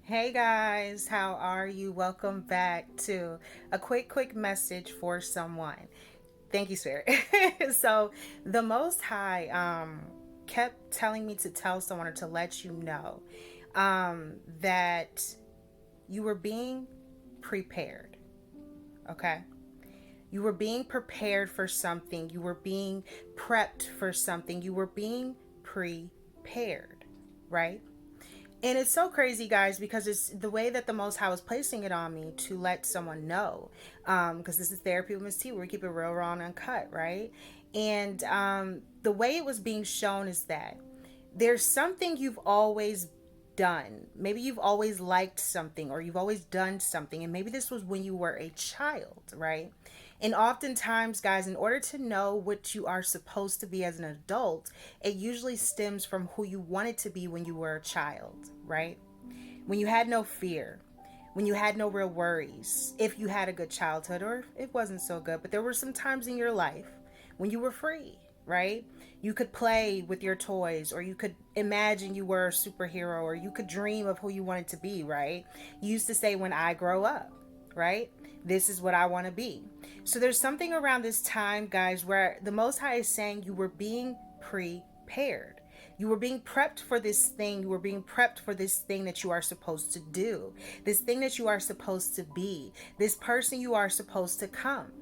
Hey guys, how are you? Welcome back to a quick message for someone. Thank you, Spirit. So, the Most High kept telling me to tell someone or to let you know that you were being prepared. Okay? You were being prepared for something. You were being prepped for something. You were being prepared, right? And it's so crazy, guys, because it's the way that the Most High was placing it on me to let someone know. Because this is Therapy with Miss T, where we keep it real, raw, and uncut, right? And the way it was being shown is that there's something you've always done. Maybe you've always liked something or you've always done something. And maybe this was when you were a child, right? And oftentimes, guys, in order to know what you are supposed to be as an adult, it usually stems from who you wanted to be when you were a child, right? When you had no fear, when you had no real worries, if you had a good childhood or it wasn't so good, but there were some times in your life when you were free, right? You could play with your toys, or you could imagine you were a superhero, or you could dream of who you wanted to be, right? You used to say, when I grow up, right? This is what I want to be. So there's something around this time, guys, where the Most High is saying you were being prepared. You were being prepped for this thing. You were being prepped for this thing that you are supposed to do, this thing that you are supposed to be, this person you are supposed to become.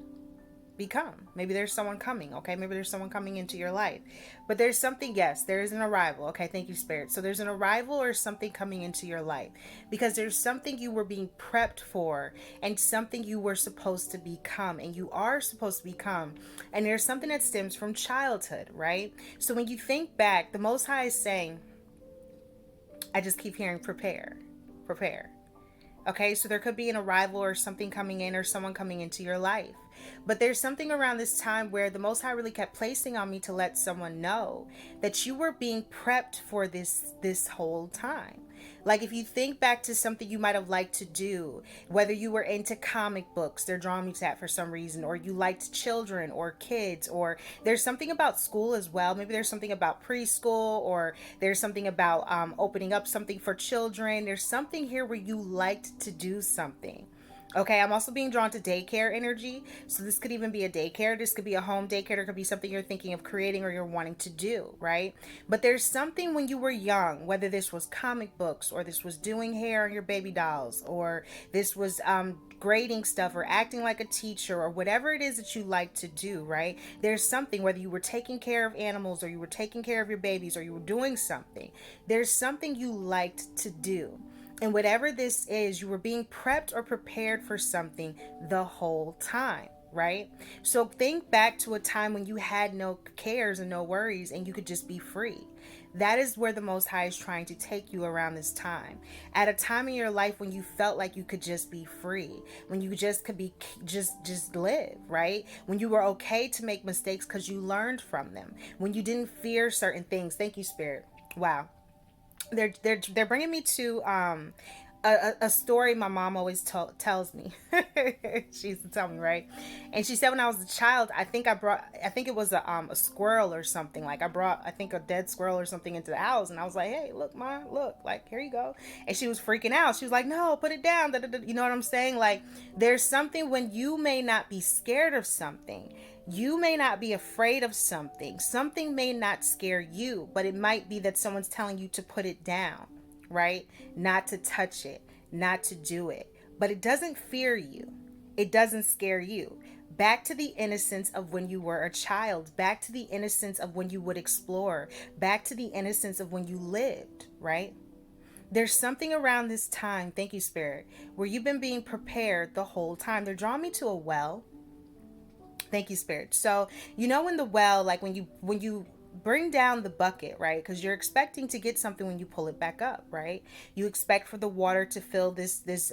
Maybe there's someone coming, okay? Maybe there's someone coming into your life. But there's something, yes, there is an arrival, okay? Thank you, Spirit. So there's an arrival or something coming into your life because there's something you were being prepped for and something you were supposed to become and you are supposed to become. And there's something that stems from childhood, right? So when you think back, the Most High is saying, I just keep hearing prepare, prepare. Okay, so there could be an arrival or something coming in or someone coming into your life. But there's something around this time where the Most High really kept placing on me to let someone know that you were being prepped for this whole time. Like if you think back to something you might have liked to do, whether you were into comic books, they're drawing me to that for some reason, or you liked children or kids, or there's something about school as well. Maybe there's something about preschool, or there's something about opening up something for children. There's something here where you liked to do something. Okay, I'm also being drawn to daycare energy. So this could even be a daycare. This could be a home daycare. There could be something you're thinking of creating or you're wanting to do, right? But there's something when you were young, whether this was comic books or this was doing hair on your baby dolls or this was grading stuff or acting like a teacher or whatever it is that you like to do, right? There's something, whether you were taking care of animals or you were taking care of your babies or you were doing something, there's something you liked to do. And whatever this is, you were being prepped or prepared for something the whole time, right? So think back to a time when you had no cares and no worries and you could just be free. That is where the Most High is trying to take you around this time. At a time in your life when you felt like you could just be free, when you just could be just live, right? When you were okay to make mistakes because you learned from them. When you didn't fear certain things. Thank you, Spirit. Wow. They're bringing me to a story my mom always tells me. She used to tell me, right? And she said when I was a child, I think it was a squirrel or something. Like I brought, I think, a dead squirrel or something into the house, and I was like, hey, look, Ma, look, like, here you go. And she was freaking out. She was like, no, put it down. Da, da, da. You know what I'm saying? Like, there's something when you may not be scared of something. You may not be afraid of something. Something may not scare you, but it might be that someone's telling you to put it down, right? Not to touch it, not to do it. But it doesn't fear you. It doesn't scare you. Back to the innocence of when you were a child. Back to the innocence of when you would explore. Back to the innocence of when you lived, right? There's something around this time, thank you, Spirit, where you've been being prepared the whole time. They're drawing me to a well. Thank you, Spirit. So, you know, in the well, like when you bring down the bucket, right? Because you're expecting to get something when you pull it back up, right? You expect for the water to fill this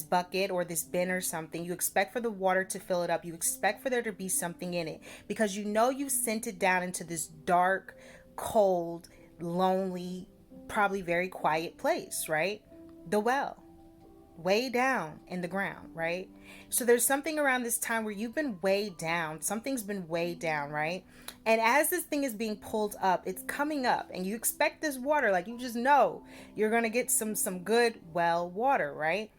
bucket or this bin or something. You expect for the water to fill it up. You expect for there to be something in it because you know you sent it down into this dark, cold, lonely, probably very quiet place, right? The well. way down in the ground, right? So there's something around this time where you've been way down. Something's been way down, right? And as this thing is being pulled up, it's coming up, and you expect this water, like you just know you're gonna get some good well water, right?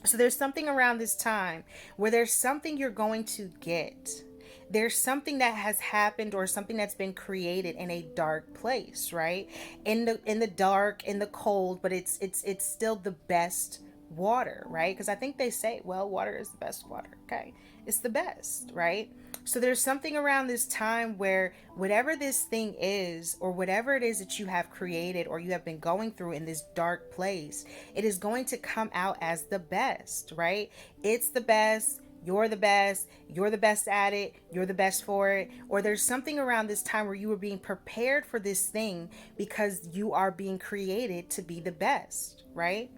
So there's something around this time where there's something you're going to get. There's something that has happened or something that's been created in a dark place, right? In the dark, in the cold, but it's still the best water, right? Because I think they say, well, water is the best water. Okay. It's the best, right? So there's something around this time where whatever this thing is, or whatever it is that you have created or you have been going through in this dark place, it is going to come out as the best, right? It's the best. You're the best. You're the best at it. You're the best for it. Or there's something around this time where you are being prepared for this thing because you are being created to be the best, right?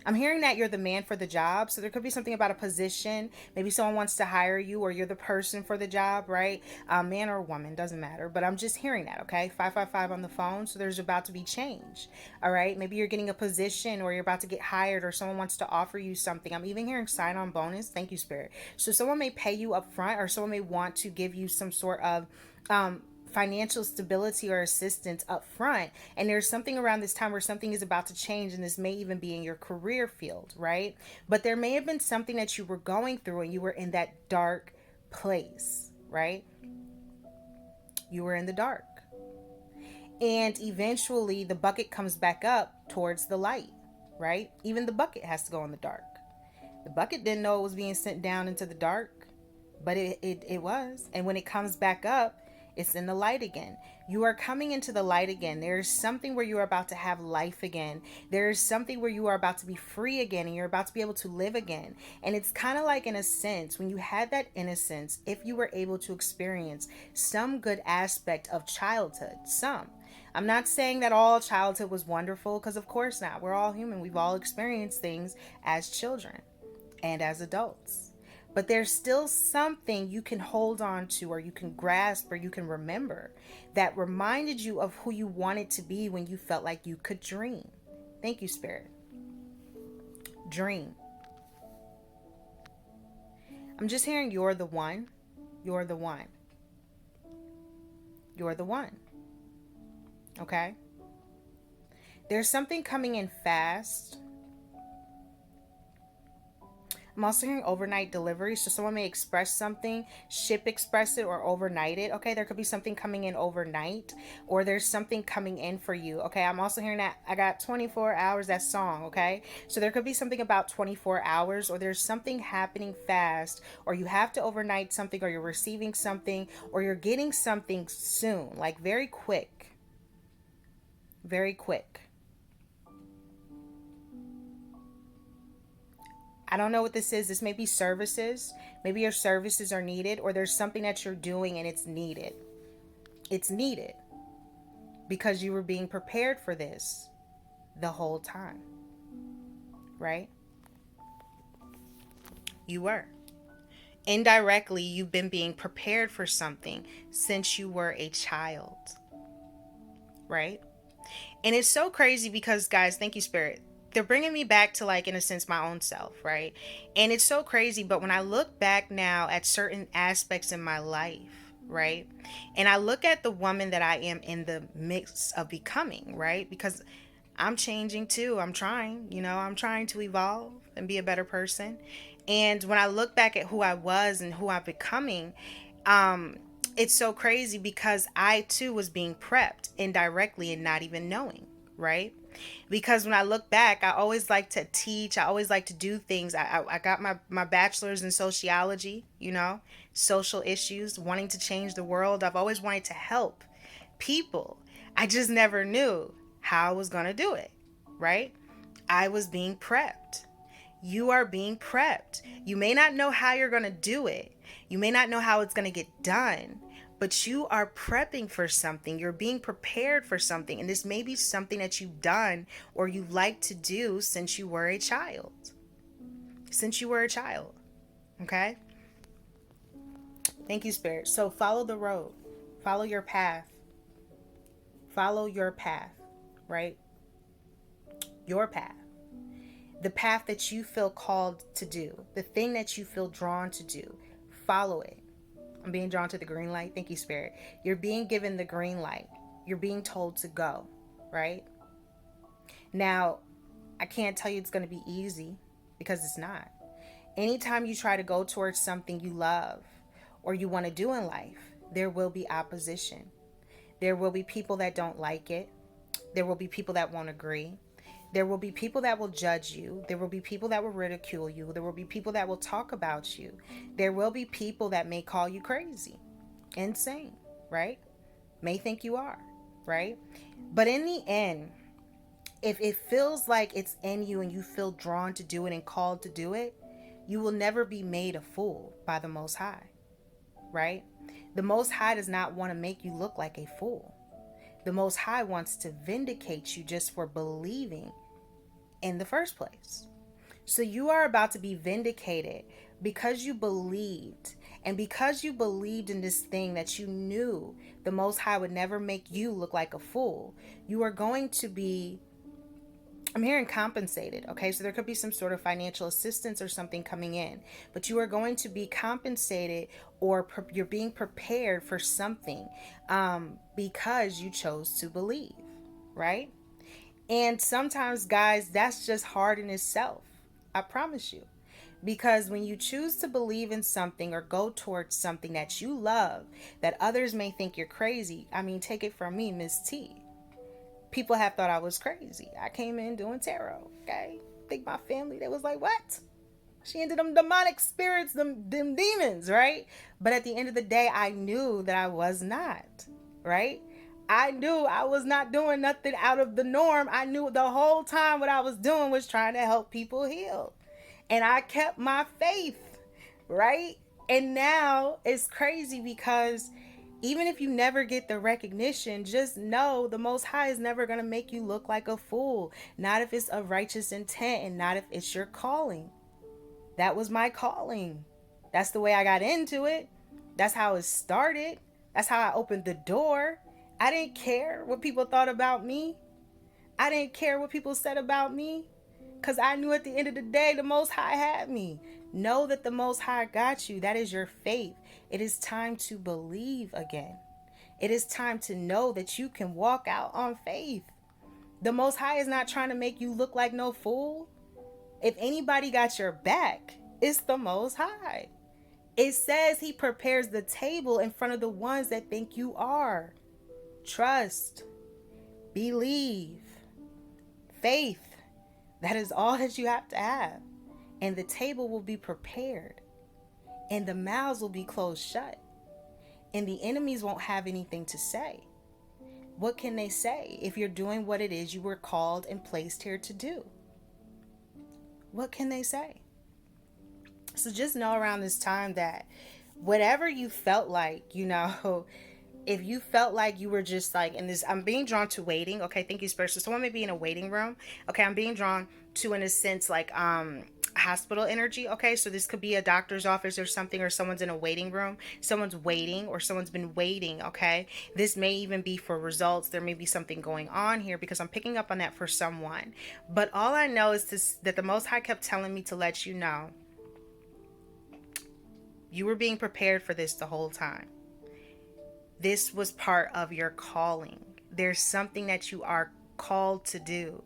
I'm hearing that you're the man for the job. So there could be something about a position. Maybe someone wants to hire you, or you're the person for the job, right? Man or woman, doesn't matter. But I'm just hearing that, okay? 555 on the phone. So there's about to be change. All right. Maybe you're getting a position, or you're about to get hired, or someone wants to offer you something. I'm even hearing sign on bonus. Thank you, Spirit. So someone may pay you up front, or someone may want to give you some sort of financial stability or assistance up front. And there's something around this time where something is about to change, and this may even be in your career field, right? But there may have been something that you were going through and you were in that dark place, right? You were in the dark. And eventually the bucket comes back up towards the light, right? Even the bucket has to go in the dark. The bucket didn't know it was being sent down into the dark, but it was. And when it comes back up, it's in the light again. You are coming into the light again. There is something where you are about to have life again. There is something where you are about to be free again, and you're about to be able to live again. And it's kind of like, in a sense, when you had that innocence, if you were able to experience some good aspect of childhood, some. I'm not saying that all childhood was wonderful, because of course not. We're all human. We've all experienced things as children and as adults. But there's still something you can hold on to, or you can grasp, or you can remember, that reminded you of who you wanted to be when you felt like you could dream. Thank you, Spirit. Dream. I'm just hearing you're the one. You're the one. You're the one. Okay? There's something coming in fast. I'm also hearing overnight delivery. So someone may express something, ship express it, or overnight it. Okay, there could be something coming in overnight, or there's something coming in for you. Okay, I'm also hearing that I got 24 hours, that song. Okay, so there could be something about 24 hours, or there's something happening fast, or you have to overnight something, or you're receiving something, or you're getting something soon, like very quick. Very quick. I don't know what this is. This may be services. Maybe your services are needed, or there's something that you're doing and it's needed. It's needed because you were being prepared for this the whole time, right? You were. Indirectly, you've been being prepared for something since you were a child, right? And it's so crazy because, guys, thank you, Spirit. They're bringing me back to, like, in a sense, my own self, right? And it's so crazy. But when I look back now at certain aspects in my life, right? And I look at the woman that I am in the midst of becoming, right? Because I'm changing too. I'm trying to evolve and be a better person. And when I look back at who I was and who I'm becoming, it's so crazy because I too was being prepped indirectly and not even knowing, right? Because when I look back, I always like to teach. I always like to do things. I got my bachelor's in sociology, social issues, wanting to change the world. I've always wanted to help people. I just never knew how I was going to do it, right? I was being prepped. You are being prepped. You may not know how you're going to do it. You may not know how it's going to get done, but you are prepping for something. You're being prepared for something. And this may be something that you've done or you like to do since you were a child. Since you were a child. Okay? Thank you, Spirit. So follow the road. Follow your path. Follow your path, right? Your path. The path that you feel called to do, the thing that you feel drawn to do, follow it. I'm being drawn to the green light. Thank you, Spirit. You're being given the green light. You're being told to go, right? Now, I can't tell you it's going to be easy, because it's not. Anytime you try to go towards something you love or you want to do in life, there will be opposition. There will be people that don't like it. There will be people that won't agree. There will be people that will judge you. There will be people that will ridicule you. There will be people that will talk about you. There will be people that may call you crazy, insane, right? May think you are, right? But in the end, if it feels like it's in you and you feel drawn to do it and called to do it, you will never be made a fool by the Most High, right? The Most High does not want to make you look like a fool. The Most High wants to vindicate you just for believing in the first place. So you are about to be vindicated because you believed. And because you believed in this thing that you knew the Most High would never make you look like a fool, you are going to be, I'm hearing compensated, okay? So there could be some sort of financial assistance or something coming in, but you are going to be compensated, or you're being prepared for something because you chose to believe, right? And sometimes, guys, that's just hard in itself. I promise you. Because when you choose to believe in something or go towards something that you love, that others may think you're crazy. I mean, take it from me, Miss T. People have thought I was crazy. I came in doing tarot, okay? I think my family, they was like, what? She into them demonic spirits, them demons, right? But at the end of the day, I knew that I was not, right? I knew I was not doing nothing out of the norm. I knew the whole time what I was doing was trying to help people heal. And I kept my faith, right? And now it's crazy because even if you never get the recognition, just know the Most High is never going to make you look like a fool. Not if it's a righteous intent and not if it's your calling. That was my calling. That's the way I got into it. That's how it started. That's how I opened the door. I didn't care what people thought about me. I didn't care what people said about me, because I knew at the end of the day, the Most High had me. Know that the Most High got you. That is your faith. It is time to believe again. It is time to know that you can walk out on faith. The Most High is not trying to make you look like no fool. If anybody got your back, it's the Most High. It says he prepares the table in front of the ones that think you are. Trust, believe, faith. That is all that you have to have. And the table will be prepared. And the mouths will be closed shut. And the enemies won't have anything to say. What can they say if you're doing what it is you were called and placed here to do? What can they say? So just know around this time that whatever you felt like, if you felt like you were just like in this, I'm being drawn to waiting. Okay, thank you, Spirit. So someone may be in a waiting room. Okay, I'm being drawn to, in a sense, like hospital energy. Okay, so this could be a doctor's office or something, or someone's in a waiting room. Someone's waiting, or someone's been waiting. Okay, this may even be for results. There may be something going on here because I'm picking up on that for someone. But all I know is this, that the Most High kept telling me to let you know you were being prepared for this the whole time. This was part of your calling. There's something that you are called to do.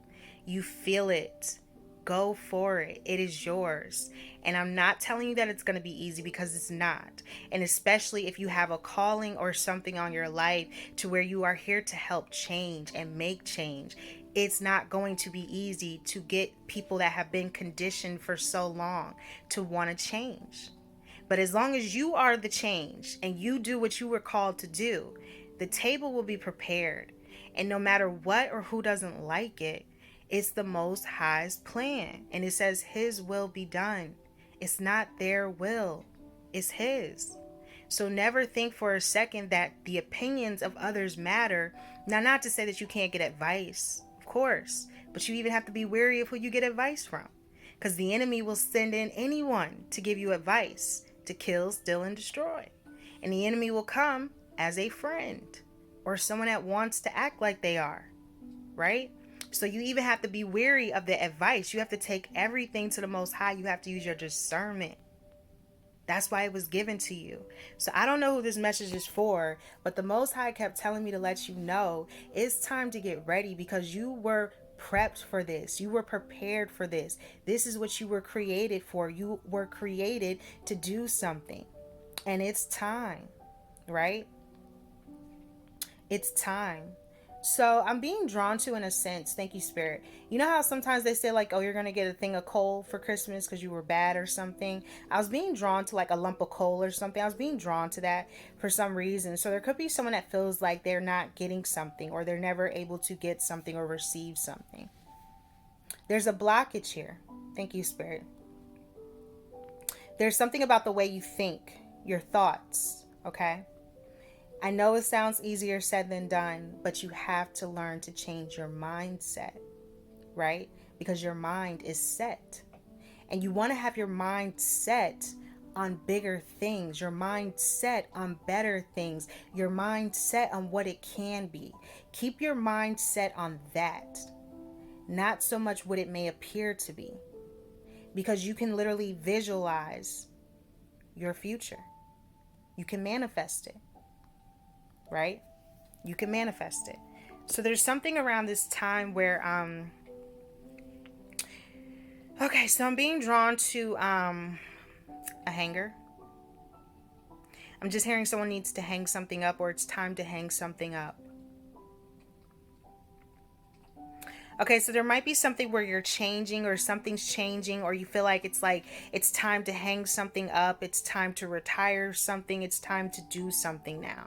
You feel it. Go for it. It is yours. And I'm not telling you that it's going to be easy, because it's not. And especially if you have a calling or something on your life to where you are here to help change and make change, it's not going to be easy to get people that have been conditioned for so long to want to change. But as long as you are the change and you do what you were called to do, the table will be prepared. And no matter what or who doesn't like it, it's the Most High's plan. And it says his will be done. It's not their will. It's his. So never think for a second that the opinions of others matter. Now, not to say that you can't get advice, of course, but you even have to be wary of who you get advice from, because the enemy will send in anyone to give you advice, to kill, steal, and destroy. And the enemy will come as a friend or someone that wants to act like they are, right? So you even have to be wary of the advice. You have to take everything to the Most High. You have to use your discernment. That's why it was given to you. So I don't know who this message is for, but the Most High kept telling me to let you know it's time to get ready, because you were prepped for this. You were prepared for this. This is what you were created for. You were created to do something. And it's time, right? It's time. So I'm being drawn to, in a sense, thank you, Spirit. You know how sometimes they say like, oh, you're going to get a thing of coal for Christmas because you were bad or something. I was being drawn to like a lump of coal or something. I was being drawn to that for some reason. So there could be someone that feels like they're not getting something, or they're never able to get something or receive something. There's a blockage here. Thank you, Spirit. There's something about the way you think, your thoughts, okay? I know it sounds easier said than done, but you have to learn to change your mindset, right? Because your mind is set. And you want to have your mind set on bigger things, your mind set on better things, your mind set on what it can be. Keep your mind set on that, not so much what it may appear to be, because you can literally visualize your future. You can manifest it. Right? You can manifest it. So there's something around this time where okay, so I'm being drawn to a hanger. I'm just hearing someone needs to hang something up, or it's time to hang something up. Okay, so there might be something where you're changing, or something's changing, or you feel like it's time to hang something up, it's time to retire something, it's time to do something now.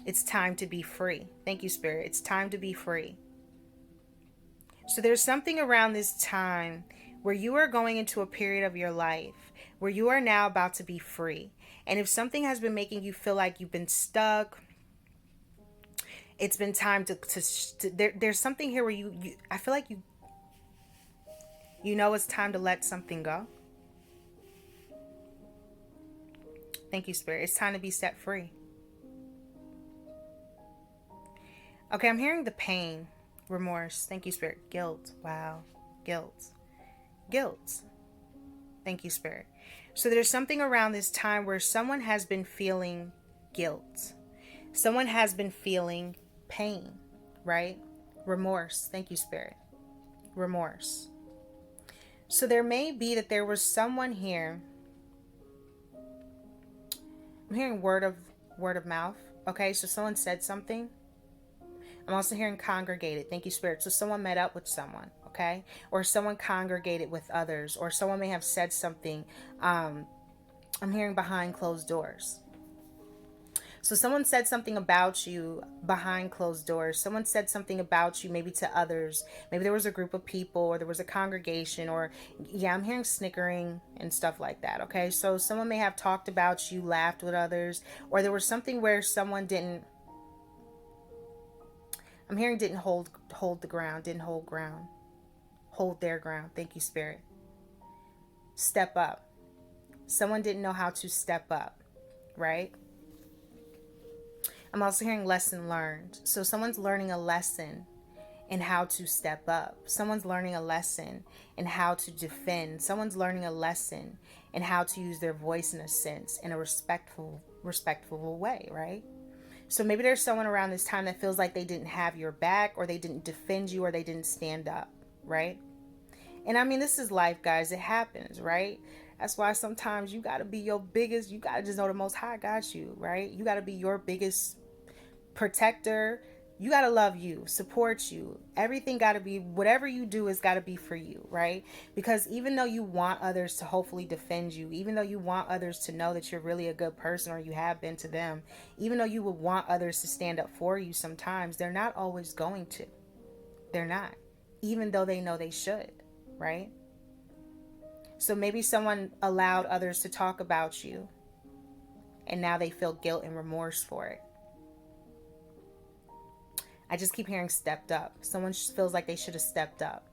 It's time to be free. Thank you, Spirit. It's time to be free. So there's something around this time where you are going into a period of your life where you are now about to be free. And if something has been making you feel like you've been stuck, it's been time to there's something here where you I feel like you know it's time to let something go. Thank you, Spirit. It's time to be set free. Okay, I'm hearing the pain, remorse. Thank you, Spirit. Guilt. Wow. Guilt. Guilt. Thank you, Spirit. So there's something around this time where someone has been feeling guilt. Someone has been feeling pain, right? Remorse. Thank you, Spirit. Remorse. So there may be that there was someone here. I'm hearing word of mouth. Okay, so someone said something. I'm also hearing congregated. Thank you, Spirit. So someone met up with someone, okay? Or someone congregated with others. Or someone may have said something. I'm hearing behind closed doors. So someone said something about you behind closed doors. Someone said something about you maybe to others. Maybe there was a group of people, or there was a congregation, or yeah, I'm hearing snickering and stuff like that, okay? So someone may have talked about you, laughed with others, or there was something where someone didn't, I'm hearing didn't hold the ground, didn't hold ground. Hold their ground. Thank you, Spirit. Step up. Someone didn't know how to step up, right? I'm also hearing lesson learned. So someone's learning a lesson in how to step up. Someone's learning a lesson in how to defend. Someone's learning a lesson in how to use their voice, in a sense, in a respectful way, right? So maybe there's someone around this time that feels like they didn't have your back, or they didn't defend you, or they didn't stand up, right? And I mean, this is life, guys. It happens, right? That's why sometimes you got to be your biggest, you got to just know the Most High got you, right? You got to be your biggest protector. You got to love you, support you. Everything got to be, whatever you do is got to be for you, right? Because even though you want others to hopefully defend you, even though you want others to know that you're really a good person, or you have been to them, even though you would want others to stand up for you sometimes, they're not always going to. They're not. Even though they know they should, right? So maybe someone allowed others to talk about you, and now they feel guilt and remorse for it. I just keep hearing stepped up. Someone feels like they should have stepped up.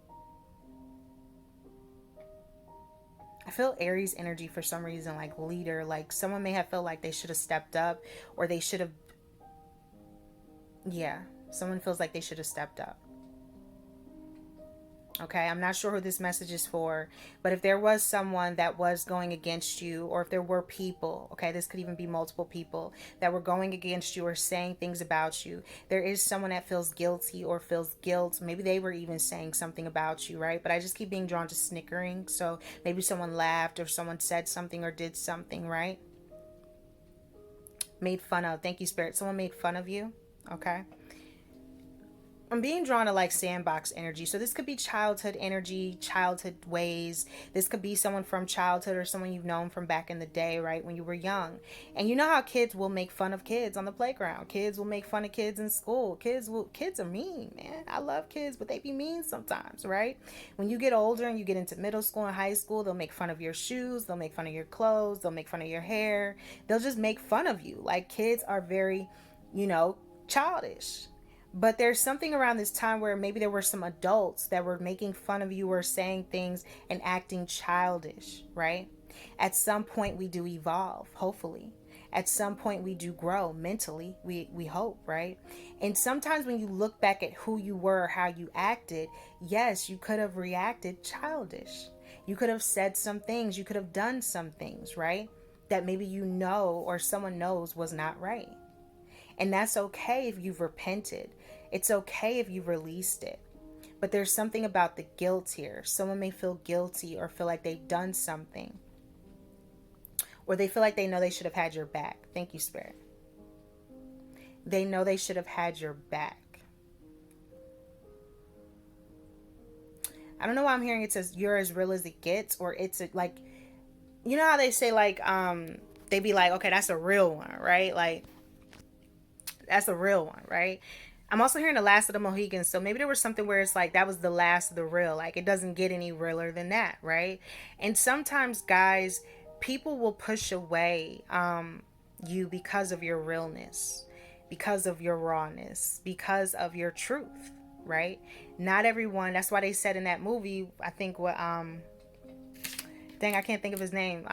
I feel Aries energy for some reason, like leader. Like someone may have felt like they should have stepped up, or they should have... Yeah, someone feels like they should have stepped up. Okay, I'm not sure who this message is for, but if there was someone that was going against you, or if there were people, okay, this could even be multiple people that were going against you or saying things about you. There is someone that feels guilty or feels guilt. Maybe they were even saying something about you, right? But I just keep being drawn to snickering. So maybe someone laughed or someone said something or did something, right? Made fun of. Thank you, Spirit. Someone made fun of you, okay? I'm being drawn to like sandbox energy. So this could be childhood energy, childhood ways. This could be someone from childhood or someone you've known from back in the day, right? When you were young. And you know how kids will make fun of kids on the playground. Kids will make fun of kids in school. Kids are mean, man. I love kids, but they be mean sometimes, right? When you get older and you get into middle school and high school, they'll make fun of your shoes, they'll make fun of your clothes, they'll make fun of your hair. They'll just make fun of you. Like kids are very, childish. But there's something around this time where maybe there were some adults that were making fun of you or saying things and acting childish, right? At some point, we do evolve, hopefully. At some point, we do grow mentally, we hope, right? And sometimes when you look back at who you were, how you acted, yes, you could have reacted childish. You could have said some things, you could have done some things, right? That maybe you know or someone knows was not right. And that's okay if you've repented. It's okay if you've released it. But there's something about the guilt here. Someone may feel guilty or feel like they've done something. Or they feel like they know they should have had your back. Thank you, Spirit. They know they should have had your back. I don't know why I'm hearing it says you're as real as it gets. Or it's like, you know how they say like, they be like, okay, that's a real one, right? Like, that's a real one, right? I'm also hearing the last of the Mohegans. So maybe there was something where it's like that was the last of the real. Like it doesn't get any realer than that, right? And sometimes, guys, people will push away you because of your realness, because of your rawness, because of your truth, right? Not everyone. That's why they said in that movie, I think what dang, I can't think of his name.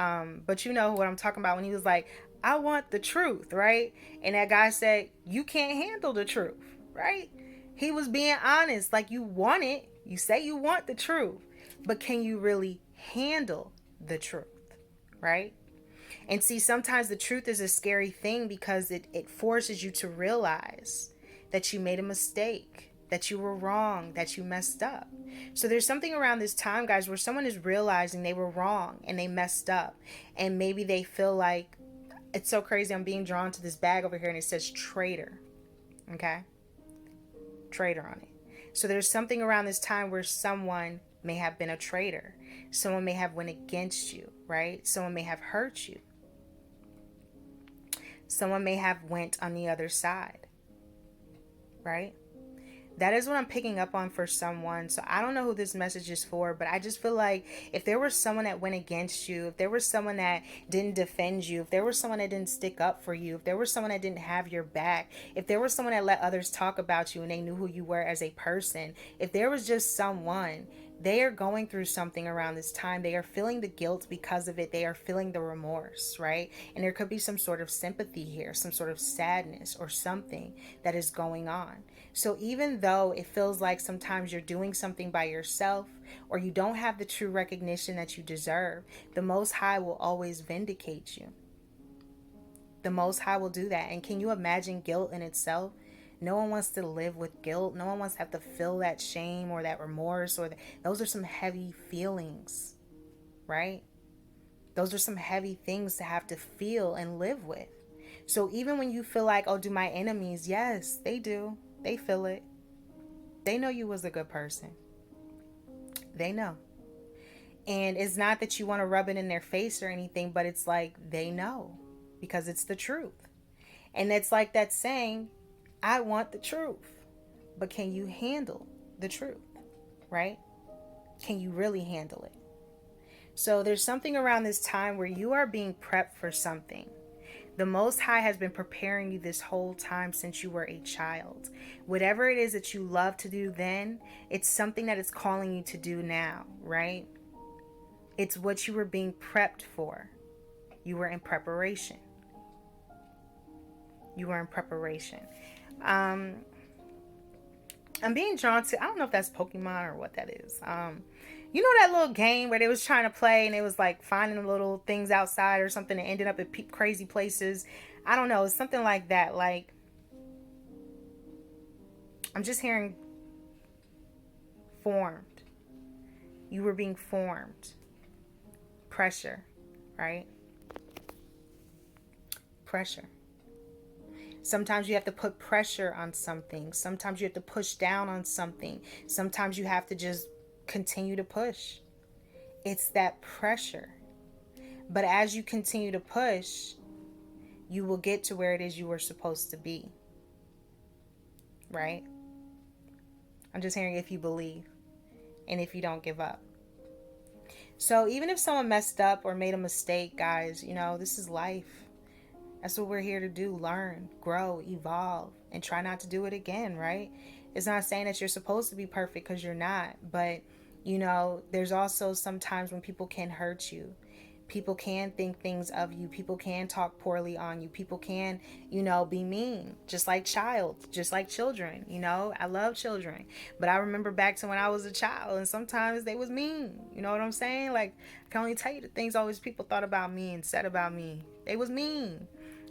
But you know what I'm talking about when he was like, I want the truth, right? And that guy said, you can't handle the truth, right? He was being honest. Like you want it. You say you want the truth, but can you really handle the truth, right? And see, sometimes the truth is a scary thing because it forces you to realize that you made a mistake, that you were wrong, that you messed up. So there's something around this time, guys, where someone is realizing they were wrong and they messed up. And maybe they feel like, it's so crazy. I'm being drawn to this bag over here and it says traitor. Okay? Traitor on it. So there's something around this time where someone may have been a traitor. Someone may have went against you, right? Someone may have hurt you. Someone may have went on the other side, right? That is what I'm picking up on for someone. So I don't know who this message is for, but I just feel like if there was someone that went against you, if there was someone that didn't defend you, if there was someone that didn't stick up for you, if there was someone that didn't have your back, if there was someone that let others talk about you and they knew who you were as a person, if there was just someone, they are going through something around this time. They are feeling the guilt because of it. They are feeling the remorse, right? And there could be some sort of sympathy here, some sort of sadness or something that is going on. So even though it feels like sometimes you're doing something by yourself or you don't have the true recognition that you deserve, the Most High will always vindicate you. The Most High will do that. And can you imagine guilt in itself? No one wants to live with guilt. No one wants to have to feel that shame or that remorse those are some heavy feelings, right? Those are some heavy things to have to feel and live with. So even when you feel like, oh, do my enemies? Yes, they do. They feel it. They know you was a good person. They know. And it's not that you want to rub it in their face or anything, but it's like they know because it's the truth. And it's like that saying, I want the truth, but can you handle the truth, right? Can you really handle it? So there's something around this time where you are being prepped for something. The Most High has been preparing you this whole time since you were a child. Whatever it is that you love to do then, it's something that it's calling you to do now, right? It's what you were being prepped for. You were in preparation. You were in preparation. I'm being drawn to, I don't know if that's Pokemon or what that is. You know that little game where they was trying to play and it was like finding little things outside or something and ended up at crazy places. I don't know. It's something like that. Like, I'm just hearing formed. You were being formed. Pressure, right? Pressure. Sometimes you have to put pressure on something. Sometimes you have to push down on something. Sometimes you have to just continue to push. It's that pressure. But as you continue to push, you will get to where it is you were supposed to be. Right? I'm just hearing if you believe and if you don't give up. So even if someone messed up or made a mistake, guys, you know, this is life. That's what we're here to do. Learn, grow, evolve, and try not to do it again, right? It's not saying that you're supposed to be perfect, because you're not. But, you know, there's also sometimes when people can hurt you. People can think things of you. People can talk poorly on you. People can, you know, be mean. Just like children, you know. I love children. But I remember back to when I was a child, and sometimes they was mean. You know what I'm saying? Like, I can only tell you the things always people thought about me and said about me. They was mean.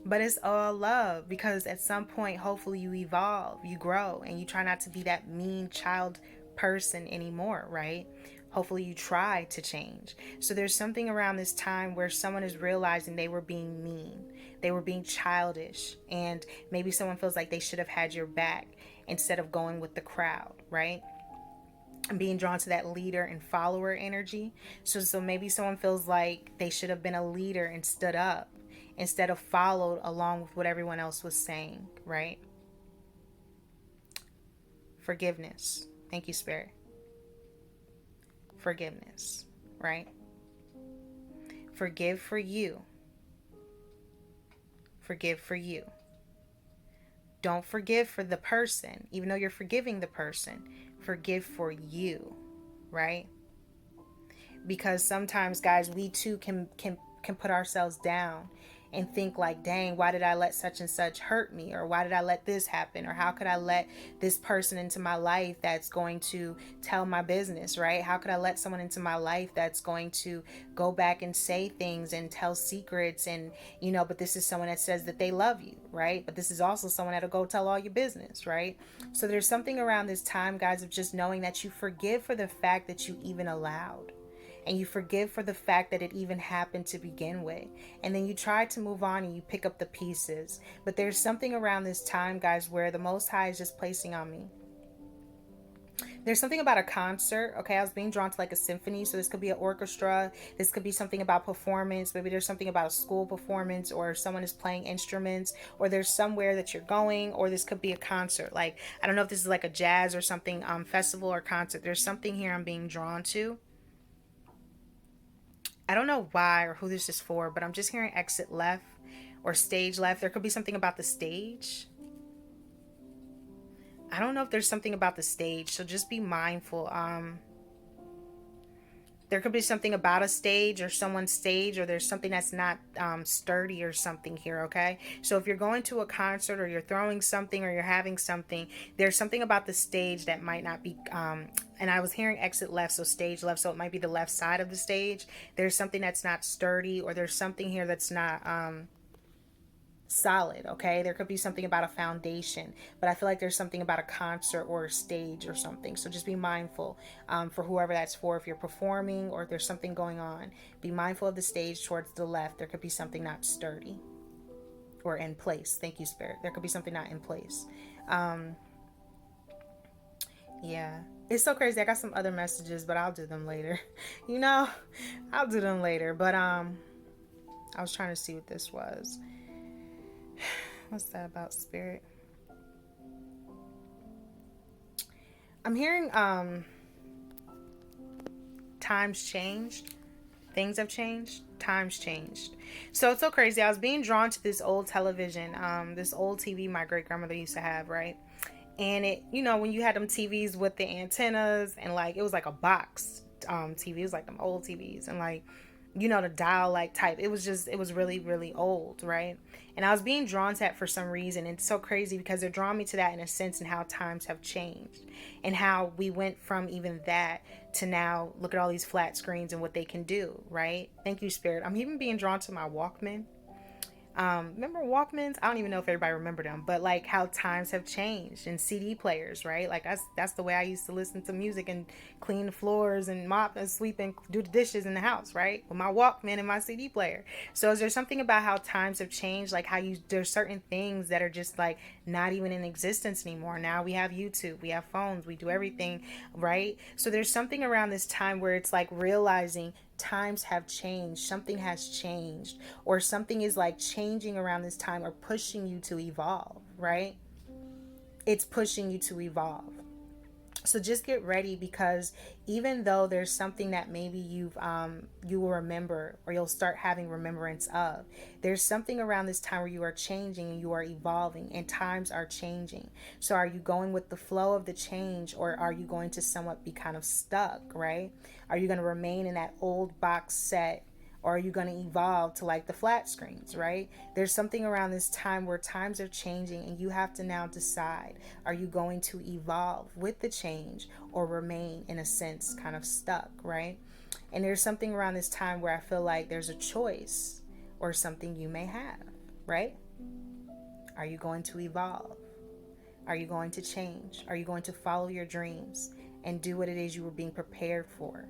But it's all love, because at some point, hopefully you evolve, you grow, and you try not to be that mean child person anymore, right? Hopefully you try to change. So there's something around this time where someone is realizing they were being mean. They were being childish. And maybe someone feels like they should have had your back instead of going with the crowd, right? I'm being drawn to that leader and follower energy. So maybe someone feels like they should have been a leader and stood up instead of followed along with what everyone else was saying, right? Forgiveness. Thank you, Spirit. Forgiveness, right? Forgive for you. Forgive for you. Don't forgive for the person, even though you're forgiving the person. Forgive for you, right? Because sometimes, guys, we too can put ourselves down and think like, dang, why did I let such and such hurt me? Or why did I let this happen? Or how could I let this person into my life that's going to tell my business, right? How could I let someone into my life that's going to go back and say things and tell secrets? And, you know, but this is someone that says that they love you, right? But this is also someone that'll go tell all your business, right? So there's something around this time, guys, of just knowing that you forgive for the fact that you even allowed. And you forgive for the fact that it even happened to begin with. And then you try to move on and you pick up the pieces. But there's something around this time, guys, where the Most High is just placing on me. There's something about a concert, okay? I was being drawn to like a symphony. So this could be an orchestra. This could be something about performance. Maybe there's something about a school performance, or someone is playing instruments, or there's somewhere that you're going, or this could be a concert. Like, I don't know if this is like a jazz or something, festival or concert. There's something here I'm being drawn to. I don't know why or who this is for, but I'm just hearing exit left or stage left. There could be something about the stage. I don't know if there's something about the stage, so just be mindful. There could be something about a stage or someone's stage, or there's something that's not sturdy or something here, okay? So if you're going to a concert or you're throwing something or you're having something, there's something about the stage that might not be, and I was hearing exit left, so stage left, so it might be the left side of the stage. There's something that's not sturdy, or there's something here that's not solid, okay? There could be something about a foundation, but I feel like there's something about a concert or a stage or something. So just be mindful for whoever that's for. If you're performing or if there's something going on, be mindful of the stage towards the left. There could be something not sturdy or in place. Thank you, Spirit. There could be something not in place. Yeah, it's so crazy. I got some other messages, but I'll do them later. You know, I'll do them later. But I was trying to see what this was. What's that about, Spirit? I'm hearing times changed. Things have changed. Times changed. So it's so crazy. I was being drawn to this old television, this old TV my great grandmother used to have, right? And it, you know, when you had them TVs with the antennas and like it was like a box TV, it was like them old TVs, and like the dial like type. It was really, really old, right? And I was being drawn to that for some reason. And it's so crazy because they're drawing me to that in a sense, and how times have changed and how we went from even that to now look at all these flat screens and what they can do, right? Thank you, Spirit. I'm even being drawn to my Walkman. Remember Walkmans? I don't even know if everybody remember them, but like how times have changed, and CD players, right? Like that's the way I used to listen to music and clean the floors and mop and sweep and do the dishes in the house, right? With my Walkman and my CD player. So is there something about how times have changed, like how there's certain things that are just like not even in existence anymore. Now we have YouTube, we have phones, we do everything, right? So there's something around this time where it's like realizing times have changed, something has changed, or something is like changing around this time or pushing you to evolve, right? It's pushing you to evolve. So just get ready, because even though there's something that maybe you will remember, or you'll start having remembrance of, there's something around this time where you are changing and you are evolving and times are changing. So are you going with the flow of the change, or are you going to somewhat be kind of stuck, right? Are you going to remain in that old box set, or are you going to evolve to like the flat screens, right? There's something around this time where times are changing, and you have to now decide, are you going to evolve with the change or remain in a sense kind of stuck, right? And there's something around this time where I feel like there's a choice or something you may have, right? Are you going to evolve? Are you going to change? Are you going to follow your dreams and do what it is you were being prepared for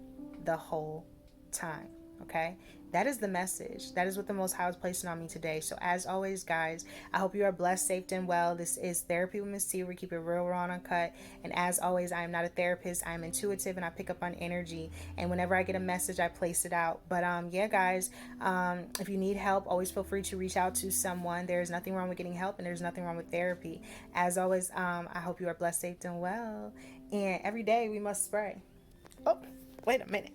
the whole time? Okay, that is the message. That is what the Most High was placing on me today. So as always, guys, I hope you are blessed, safe, and well. This is Therapy with Miss T. We keep it real, raw, and uncut. And as always, I am not a therapist. I am intuitive, and I pick up on energy. And whenever I get a message, I place it out. But yeah, guys, if you need help, always feel free to reach out to someone. There is nothing wrong with getting help, and there's nothing wrong with therapy. As always, I hope you are blessed, safe, and well. And every day we must spray. Oh, wait a minute.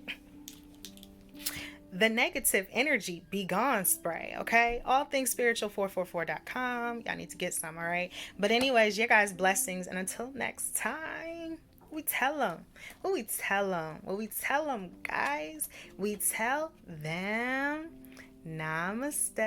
The negative energy be gone spray, okay? All things spiritual444.com. Y'all need to get some, all right? But anyways, you guys, blessings, and until next time, we tell them. What we tell them? What we tell them, guys? We tell them namaste.